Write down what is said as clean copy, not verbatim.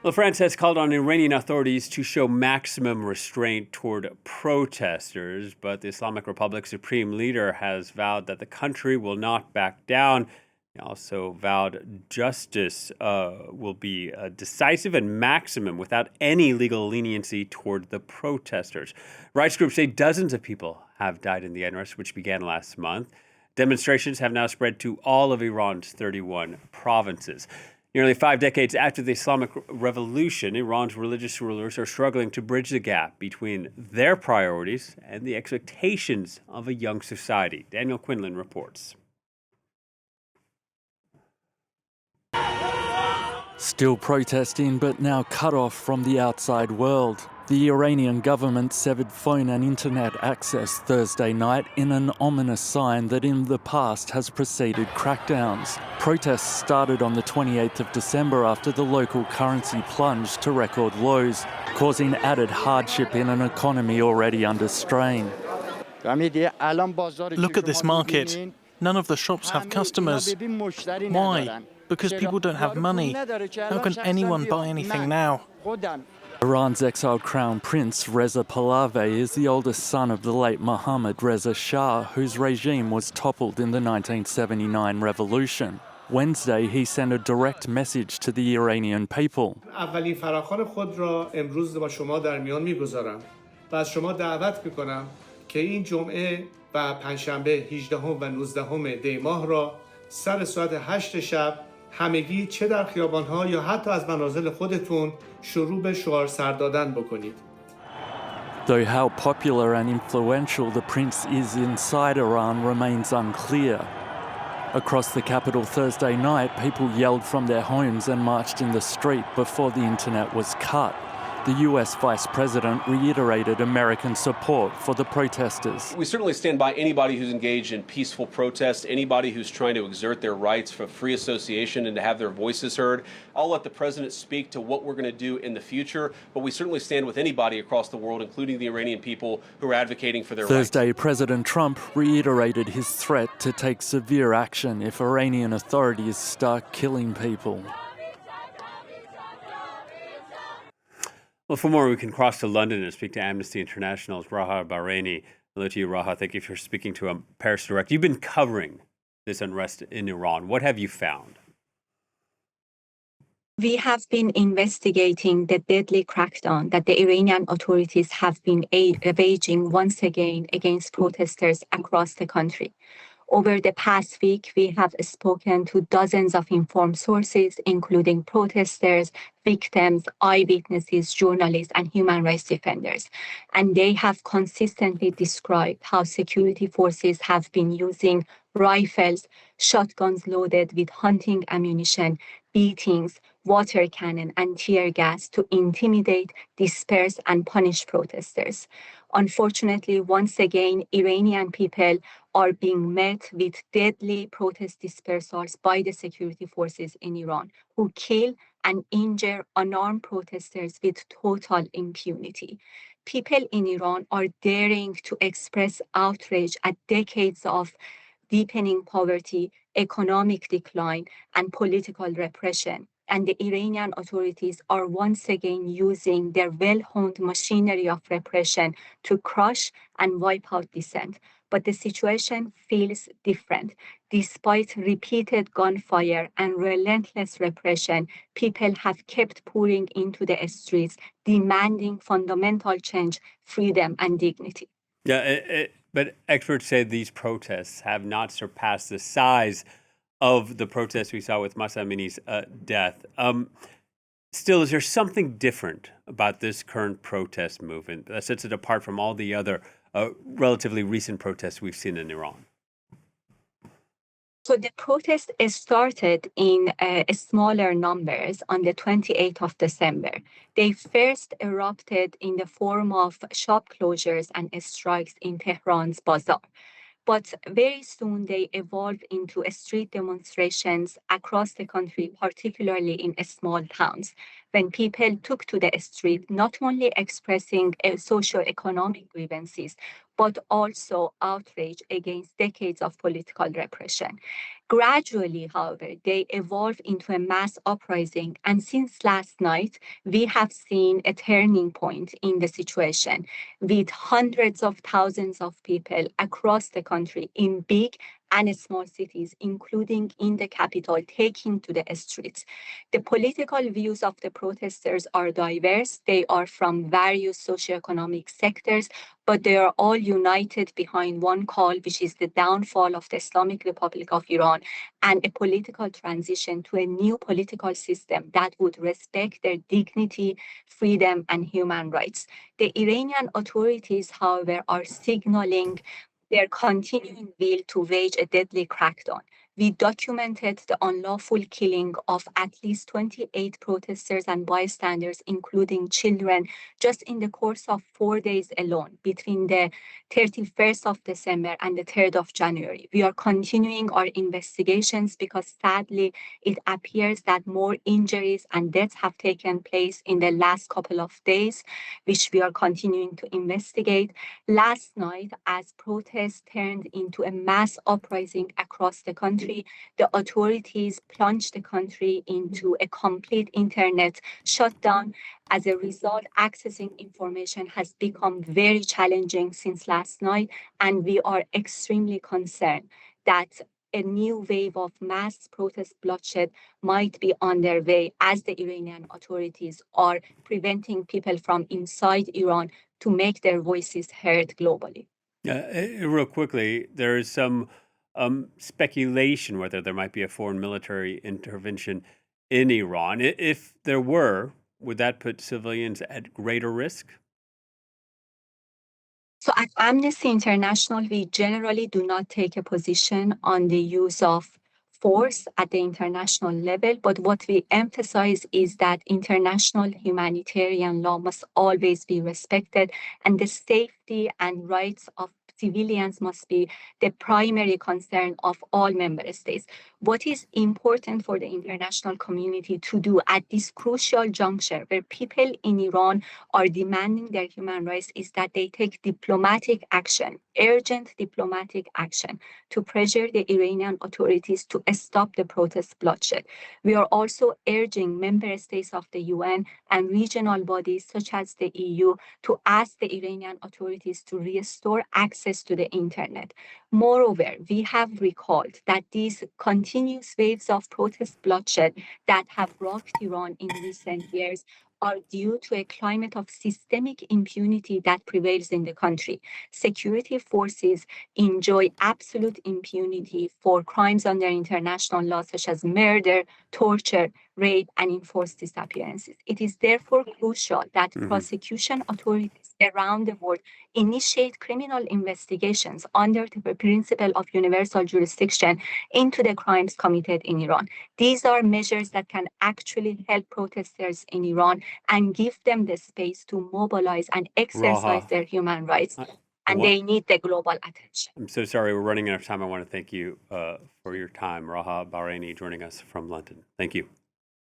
Well, France has called on Iranian authorities to show maximum restraint toward protesters, but the Islamic Republic's supreme leader has vowed that the country will not back down. He also vowed justice will be decisive and maximum without any legal leniency toward the protesters. Rights groups say dozens of people have died in the unrest, which began last month. Demonstrations have now spread to all of Iran's 31 provinces. Nearly 5 decades after the Islamic Revolution, Iran's religious rulers are struggling to bridge the gap between their priorities and the expectations of a young society. Daniel Quinlan reports. Still protesting, but now cut off from the outside world. The Iranian government severed phone and internet access Thursday night in an ominous sign that in the past has preceded crackdowns. Protests started on the 28th of December after the local currency plunged to record lows, causing added hardship in an economy already under strain. Look at this market. None of the shops have customers. Why? Because people don't have money. How can anyone buy anything now? Iran's exiled crown prince Reza Pahlavi is the oldest son of the late Mohammad Reza Shah, whose regime was toppled in the 1979 revolution. Wednesday, he sent a direct message to the Iranian people. اولین فراخوان خود را امروز با شما در میان میگذارم و از شما دعوت میکنم که این جمعه و پنجشنبه 18 و 19 دی ماه را سر ساعت 8 شب همگی چه در خیابان‌ها یا حتی از منازل خودتون شروع به شعار سر دادن بکنید. Though how popular and influential the prince is inside Iran remains unclear. Across the capital Thursday night, people yelled from their homes and marched in the street before the internet was cut. The US Vice President reiterated American support for the protesters. We certainly stand by anybody who's engaged in peaceful protest, anybody who's trying to exert their rights for free association and to have their voices heard. I'll let the president speak to what we're going to do in the future, but we certainly stand with anybody across the world, including the Iranian people who are advocating for their rights. Thursday, President Trump reiterated his threat to take severe action if Iranian authorities start killing people. Well, for more, we can cross to London and speak to Amnesty International's Raha Bahreini. Hello to you, Raha. Thank you for speaking to Paris Direct. You've been covering this unrest in Iran. What have you found? We have been investigating the deadly crackdown that the Iranian authorities have been waging once again against protesters across the country. Over the past week, we have spoken to dozens of informed sources, including protesters, victims, eyewitnesses, journalists, and human rights defenders. And they have consistently described how security forces have been using rifles, shotguns loaded with hunting ammunition, beatings, water cannon, and tear gas to intimidate, disperse, and punish protesters. Unfortunately, once again, Iranian people are being met with deadly protest dispersals by the security forces in Iran, who kill and injure unarmed protesters with total impunity. People in Iran are daring to express outrage at decades of deepening poverty, economic decline, and political repression. And the Iranian authorities are once again using their well-honed machinery of repression to crush and wipe out dissent. But the situation feels different. Despite repeated gunfire and relentless repression, people have kept pouring into the streets, demanding fundamental change, freedom, and dignity. Yeah, but experts say these protests have not surpassed the size of the protests we saw with Mahsa Amini's death. Still, is there something different about this current protest movement that sets it apart from all the other relatively recent protests we've seen in Iran? So the protest started in smaller numbers on the 28th of December. They first erupted in the form of shop closures and strikes in Tehran's bazaar. But very soon they evolved into street demonstrations across the country, particularly in small towns. when people took to the street, not only expressing socio-economic grievances, but also outrage against decades of political repression. Gradually, however, they evolved into a mass uprising, and since last night, we have seen a turning point in the situation with hundreds of thousands of people across the country in big and small cities, including in the capital, taking to the streets. The political views of the protesters are diverse. They are from various socioeconomic sectors, but they are all united behind one call, which is the downfall of the Islamic Republic of Iran and a political transition to a new political system that would respect their dignity, freedom, and human rights. The Iranian authorities, however, are signaling their continuing will to wage a deadly crackdown. We documented the unlawful killing of at least 28 protesters and bystanders, including children, just in the course of 4 days alone, between the 31st of December and the 3rd of January. We are continuing our investigations because sadly, it appears that more injuries and deaths have taken place in the last couple of days, which we are continuing to investigate. Last night, as protests turned into a mass uprising across the country, the authorities plunged the country into a complete internet shutdown. As a result, accessing information has become very challenging since last night, and we are extremely concerned that a new wave of mass protest bloodshed might be on their way as the Iranian authorities are preventing people from inside Iran to make their voices heard globally. Real quickly, there is some speculation whether there might be a foreign military intervention in Iran. If there were, would that put civilians at greater risk? So at Amnesty International, we generally do not take a position on the use of force at the international level, but what we emphasize is that international humanitarian law must always be respected, and the safety and rights of civilians must be the primary concern of all member states. What is important for the international community to do at this crucial juncture where people in Iran are demanding their human rights is that they take diplomatic action, urgent diplomatic action, to pressure the Iranian authorities to stop the protest bloodshed. We are also urging member states of the UN and regional bodies such as the EU to ask the Iranian authorities to restore access to the internet. Moreover, we have recalled that these continuous waves of protest bloodshed that have rocked Iran in recent years are due to a climate of systemic impunity that prevails in the country. Security forces enjoy absolute impunity for crimes under international law, such as murder, torture, rape, and enforced disappearances. It is therefore crucial that prosecution authorities around the world initiate criminal investigations under the principle of universal jurisdiction into the crimes committed in Iran. These are measures that can actually help protesters in Iran and give them the space to mobilize and exercise Raha, their human rights. I And want, they need the global attention. I'm so sorry, we're running out of time. I want to thank you for your time. Raha Bahreini joining us from London. Thank you.